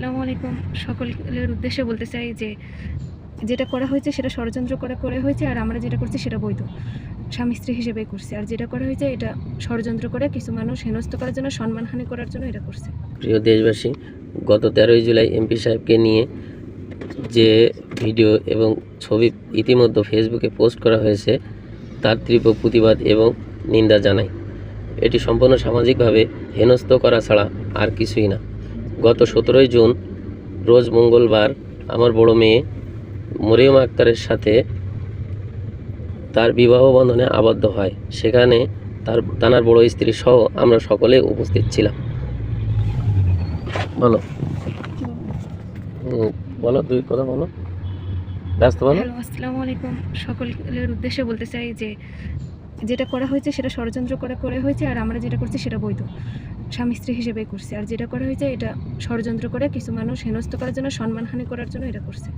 আসসালামু আলাইকুম। সকলের উদ্দেশ্যে বলতে চাই যে যেটা করা হয়েছে সেটা ষড়যন্ত্র করা হয়েছে, আর আমরা যেটা করছি সেটা বৈধ। স্বামী স্ত্রী হিসেবেই করছি। আর যেটা করা হয়েছে এটা ষড়যন্ত্র করে কিছু মানুষ হেনস্থ করার জন্য, সম্মানহানি করার জন্য এটা করছে। প্রিয় দেশবাসী, গত 13ই জুলাই এমপি সাহেবকে নিয়ে যে ভিডিও এবং ছবি ইতিমধ্যে ফেসবুকে পোস্ট করা হয়েছে তার তীব্র প্রতিবাদ এবং নিন্দা জানাই। এটি সম্পূর্ণ সামাজিকভাবে হেনস্থ করা ছাড়া আর কিছুই না। গত 17ই জুন রোজ মঙ্গলবার আমার বড় মেয়ে মরিয়ম আক্তারের সাথে তার বিবাহ বন্ধনে আবদ্ধ হয়। সেখানে তার বড় স্ত্রী সহ আমরা সকলে উপস্থিত ছিলাম। বলো বলো, দুই কথা বলো, ব্যস্ত বলো। হ্যালো, আসসালামু আলাইকুম। সকলের উদ্দেশ্যে বলতে চাই যে যেটা করা হয়েছে সেটা ষড়যন্ত্র করা হয়েছে, আর আমরা যেটা করছি সেটা বৈধ। স্বামী স্ত্রী হিসেবেই করছি। আর যেটা করা হয়েছে এটা ষড়যন্ত্র করে কিছু মানুষ হেনস্থ করার জন্য, সম্মানহানি করার জন্য এটা করছে।